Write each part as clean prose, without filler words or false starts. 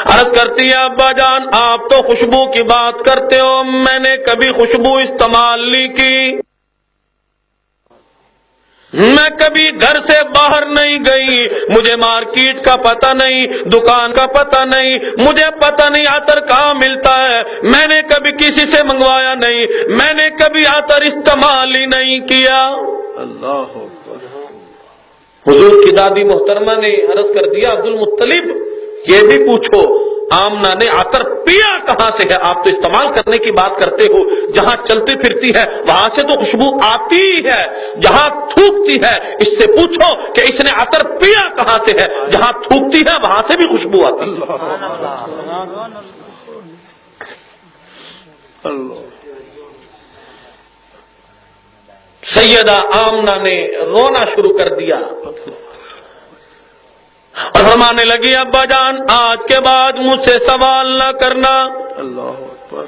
عرض کرتی ہے ابا جان آپ تو خوشبو کی بات کرتے ہو، میں نے کبھی خوشبو استعمال نہیں کی، میں کبھی گھر سے باہر نہیں گئی، مجھے مارکیٹ کا پتہ نہیں، دکان کا پتہ نہیں، مجھے پتہ نہیں عطر کہاں ملتا ہے، میں نے کبھی کسی سے منگوایا نہیں، میں نے کبھی عطر استعمال ہی نہیں کیا۔ اللہ حضور کی دادی محترمہ نے عرض کر دیا عبد المطلب یہ بھی پوچھو آمنہ نے عطر پیا کہاں سے ہے؟ آپ تو استعمال کرنے کی بات کرتے ہو، جہاں چلتی پھرتی ہے وہاں سے تو خوشبو آتی ہی ہے، جہاں تھوکتی ہے اس سے پوچھو کہ اس نے عطر پیا کہاں سے ہے، جہاں تھوکتی ہے وہاں سے بھی خوشبو آتی ہے۔ سیدہ آمنہ نے رونا شروع کر دیا اور فرمانے لگی ابا جان آج کے بعد مجھ سے سوال نہ کرنا، اللہ اکبر،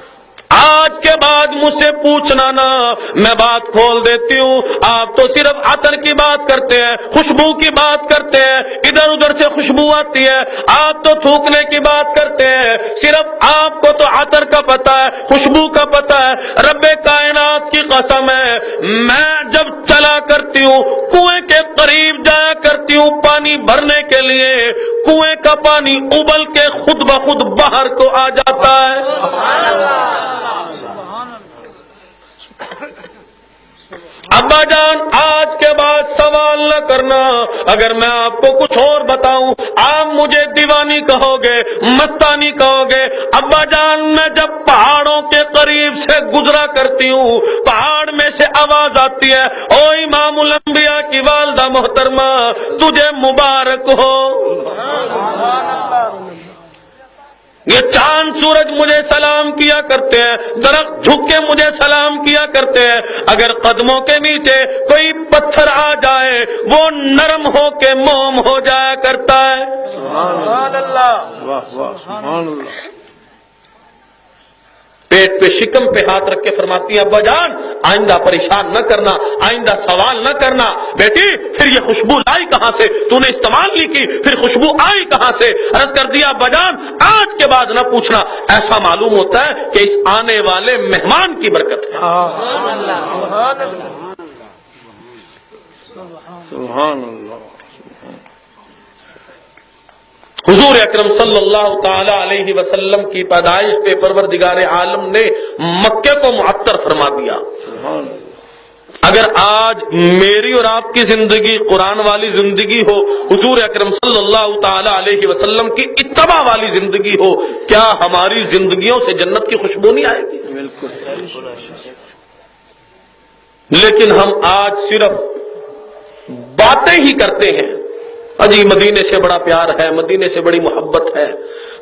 آج کے بعد مجھ سے پوچھنا نہ، میں بات کھول دیتی ہوں، آپ تو صرف عطر کی بات کرتے ہیں، خوشبو کی بات کرتے ہیں، ادھر ادھر سے خوشبو آتی ہے، آپ تو تھوکنے کی بات کرتے ہیں، صرف آپ کو تو عطر کا پتہ ہے، خوشبو کا پتہ ہے، رب کائنات کی قسم ہے میں جب چلا کرتی ہوں کنویں کے قریب جایا کرتی ہوں پانی بھرنے کے لیے، کنویں کا پانی ابل کے خود بخود باہر کو آ جاتا ہے۔ ابا جان آج کے بعد سوال نہ کرنا، اگر میں آپ کو کچھ اور بتاؤں آپ مجھے دیوانی کہو گے، مستانی کہو گے۔ ابا جان میں جب پہاڑوں کے قریب سے گزرا کرتی ہوں پہاڑ میں سے آواز آتی ہے او امام الانبیاء کی والدہ محترمہ تجھے مبارک ہو، یہ چاند سورج مجھے سلام کیا کرتے ہیں، درخت جھک کے مجھے سلام کیا کرتے ہیں، اگر قدموں کے نیچے کوئی پتھر آ جائے وہ نرم ہو کے موم ہو جایا کرتا ہے۔ سبحان اللہ۔ پیٹ پہ شکم پہ ہاتھ رکھ کے فرماتی ہیں ابا جان آئندہ پریشان نہ کرنا، آئندہ سوال نہ کرنا، بیٹی پھر یہ خوشبو لائی کہاں سے، تو نے استعمال نہیں کی، پھر خوشبو آئی کہاں سے؟ عرض کر دیا ابا جان آج کے بعد نہ پوچھنا، ایسا معلوم ہوتا ہے کہ اس آنے والے مہمان کی برکت ہے۔ سبحان اللہ۔ حضور اکرم صلی اللہ تعالی علیہ وسلم کی پیدائش پہ پروردگار عالم نے مکے کو معطر فرما دیا۔ اگر آج میری اور آپ کی زندگی قرآن والی زندگی ہو، حضور اکرم صلی اللہ تعالی علیہ وسلم کی اتباع والی زندگی ہو، کیا ہماری زندگیوں سے جنت کی خوشبو نہیں آئے گی؟ بالکل۔ لیکن ہم آج صرف باتیں ہی کرتے ہیں، اجی مدینے سے بڑا پیار ہے، مدینے سے بڑی محبت ہے،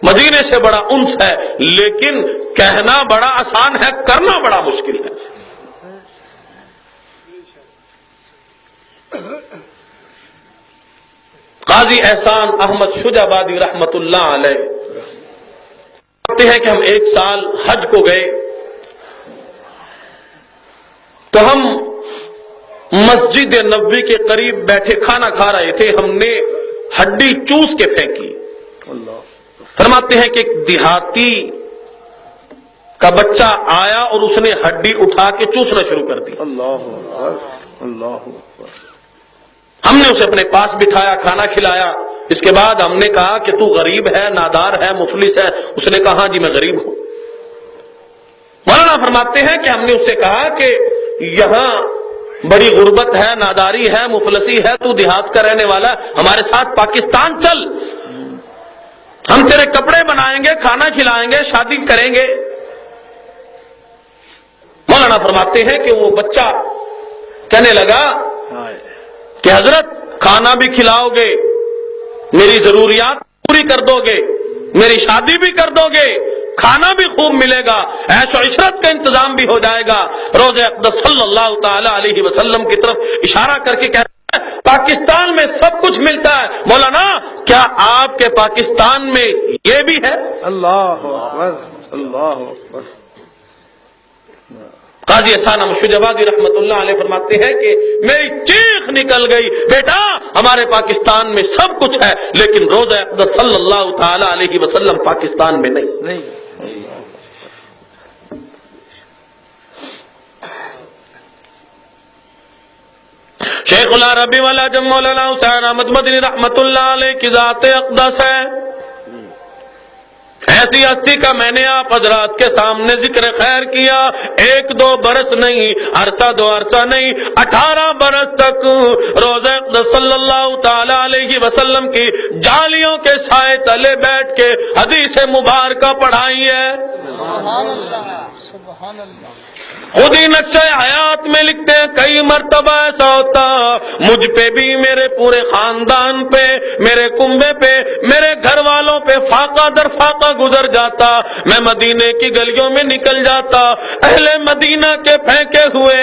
مدینے سے بڑا انس ہے، لیکن کہنا بڑا آسان ہے، کرنا بڑا مشکل ہے۔ قاضی احسان احمد شجابادی رحمت اللہ علیہ کہتے ہیں کہ ہم ایک سال حج کو گئے تو ہم مسجد نبوی کے قریب بیٹھے کھانا کھا رہے تھے، ہم نے ہڈی چوس کے پھینکی۔ فرماتے ہیں کہ ایک دیہاتی کا بچہ آیا اور اس نے ہڈی اٹھا کے چوسنا شروع کر دی۔ اللہ ہم نے اسے اپنے پاس بٹھایا، کھانا کھلایا، اس کے بعد ہم نے کہا کہ تو غریب ہے، نادار ہے، مفلس ہے؟ اس نے کہا ہاں جی میں غریب ہوں۔ مولانا فرماتے ہیں کہ ہم نے اس سے کہا کہ یہاں بڑی غربت ہے، ناداری ہے، مفلسی ہے، تو دیہات کا رہنے والا، ہمارے ساتھ پاکستان چل، ہم تیرے کپڑے بنائیں گے، کھانا کھلائیں گے، شادی کریں گے۔ مولانا فرماتے ہیں کہ وہ بچہ کہنے لگا کہ حضرت کھانا بھی کھلاؤ گے، میری ضروریات پوری کر دو گے، میری شادی بھی کر دو گے، کھانا بھی خوب ملے گا، عیش و عشرت کا انتظام بھی ہو جائے گا۔ روضہ اقدس صلی اللہ تعالی علیہ وسلم کی طرف اشارہ کر کے کہتا ہے پاکستان میں سب کچھ ملتا ہے، مولانا کیا آپ کے پاکستان میں یہ بھی ہے؟ اللہ اکبر، اللہ اکبر۔ قاضی احسان مشجبادی رحمت اللہ علیہ فرماتے ہیں کہ میری چیخ نکل گئی، بیٹا ہمارے پاکستان میں سب کچھ ہے لیکن روضہ اقدس صلی اللہ تعالی علیہ وسلم پاکستان میں نہیں۔ شیخ العربی والعجم مولانا حسین احمد مدنی رحمت اللہ علیہ کی ذات اقدس ہے، ایسی ہستی کا میں نے آپ حضرات کے سامنے ذکر خیر کیا، 1-2 برس نہیں، عرصہ 2 عرصہ نہیں، 18 برس تک روضہ اقدس صلی اللہ تعالی علیہ وسلم کی جالیوں کے سائے تلے بیٹھ کے حدیث مبارکہ پڑھائی ہے۔ خود ہی نقشہ حیات میں لکھتے ہیں کئی مرتبہ ایسا ہوتا مجھ پہ بھی، میرے پورے خاندان پہ، میرے کنبے پہ، میرے گھر والوں پہ فاقہ در فاقہ گزر جاتا، میں مدینے کی گلیوں میں نکل جاتا، اہل مدینہ کے پھینکے ہوئے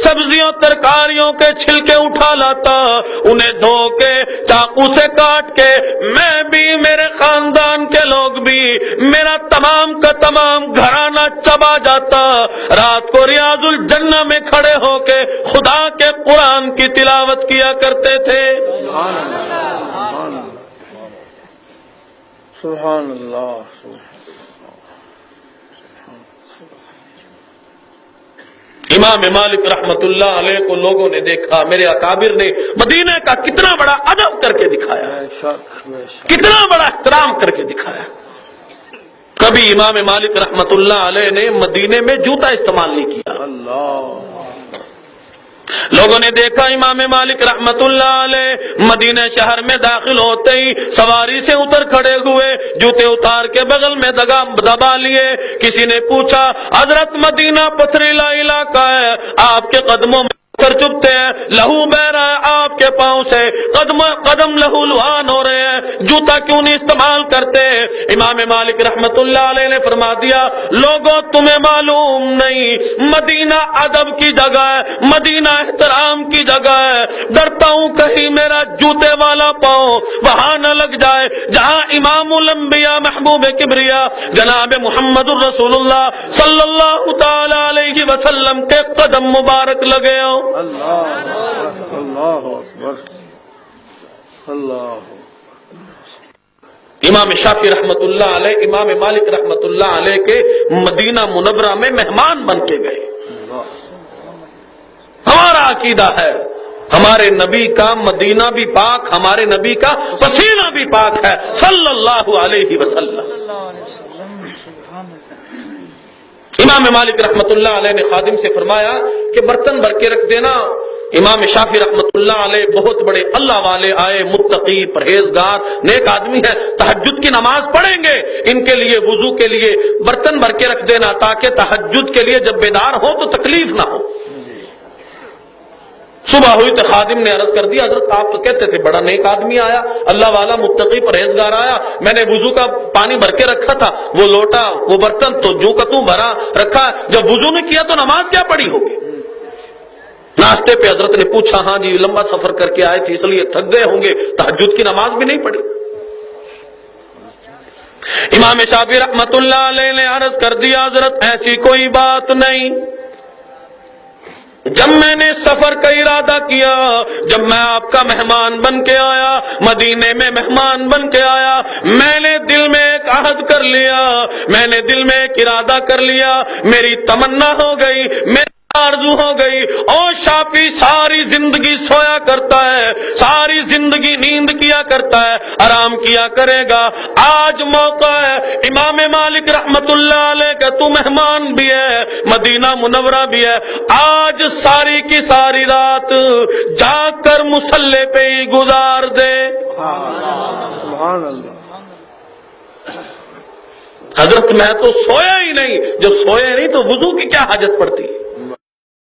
سبزیوں ترکاریوں کے چھلکے اٹھا لاتا، انہیں دھو کے چاقو سے کاٹ کے میں بھی، میرے خاندان کے لوگ بھی، میرا تمام کا تمام گھرانہ چبا جاتا، رات کو ریاض الجنہ میں کھڑے ہو کے خدا کے قرآن کی تلاوت کیا کرتے تھے۔ سبحان اللہ۔ امام مالک رحمت اللہ علیہ کو لوگوں نے دیکھا، میرے اکابر نے مدینہ کا کتنا بڑا ادب کر کے دکھایا، کتنا بڑا احترام کر کے دکھایا۔ کبھی امام مالک رحمت اللہ علیہ نے مدینے میں جوتا استعمال نہیں کیا۔ لوگوں نے دیکھا امام مالک رحمت اللہ علیہ مدینہ شہر میں داخل ہوتے ہی سواری سے اتر کھڑے ہوئے، جوتے اتار کے بغل میں دبا لیے۔ کسی نے پوچھا حضرت مدینہ پتھریلا علاقہ ہے، آپ کے قدموں میں کر چپتے ہیں، لہو بہ رہا ہے آپ کے پاؤں سے، قدم لہو لہان ہو رہے ہیں، جوتا کیوں نہیں استعمال کرتے؟ امام مالک رحمت اللہ علیہ نے فرما دیا لوگوں تمہیں معلوم نہیں، مدینہ ادب کی جگہ ہے، مدینہ احترام کی جگہ ہے، ڈرتا ہوں کہیں میرا جوتے والا پاؤں وہاں نہ لگ جائے جہاں امام الانبیاء محبوب کبریا جناب محمد الرسول اللہ صلی اللہ تعالی علیہ وسلم کے قدم مبارک لگے ہوں۔ اللہ اکبر، اللہ۔ امام شافعی رحمت اللہ علیہ امام مالک رحمت اللہ علیہ کے مدینہ منورہ میں مہمان بن کے گئے۔ ہمارا عقیدہ ہے ہمارے نبی کا مدینہ بھی پاک، ہمارے نبی کا پسینہ بھی پاک ہے صلی اللہ علیہ وسلم۔ امام مالک رحمت اللہ علیہ نے خادم سے فرمایا کہ برتن بھر کے رکھ دینا۔ امام شافعی رحمت اللہ علیہ بہت بڑے اللہ والے آئے، متقی پرہیزگار نیک آدمی ہے، تہجد کی نماز پڑھیں گے، ان کے لیے وضو کے لیے برتن بھر کے رکھ دینا تاکہ تہجد کے لیے جب بیدار ہو تو تکلیف نہ ہو۔ صبح ہوئی تو خادم نے عرض کر دیا حضرت آپ تو کہتے تھے بڑا نیک آدمی آیا، اللہ والا متقی پرہیزگار آیا، میں نے وضو کا پانی بھر کے رکھا تھا، وہ لوٹا وہ برتن تو جو کا تو بھرا رکھا، جب وضو نے کیا تو نماز کیا پڑھی ہوگی؟ ناشتے پہ حضرت نے پوچھا ہاں جی لمبا سفر کر کے آئے تھے اس لیے تھک گئے ہوں گے، تہجد کی نماز بھی نہیں پڑھی۔ امام شافعی رحمت اللہ علیہ نے عرض کر دیا حضرت ایسی کوئی بات نہیں، جب میں نے سفر کا ارادہ کیا، جب میں آپ کا مہمان بن کے آیا، مدینے میں مہمان بن کے آیا، میں نے دل میں ایک عہد کر لیا، میں نے دل میں ایک ارادہ کر لیا، میری تمنا ہو گئی، میری آرزو ہو گئی۔ اور شافعی ساری زندگی سویا کرتا ہے، ساری زندگی نیند کیا کرتا ہے، آرام کیا کرے گا، آج موقع ہے امام مالک رحمت اللہ علیہ کا تو مہمان بھی ہے، مدینہ منورہ بھی ہے، آج ساری کی ساری رات جاگ کر مصلی پہ ہی گزار دے۔ سبحان اللہ۔ حضرت میں تو سویا ہی نہیں، جب سویا نہیں تو وضو کی کیا حاجت پڑتی؟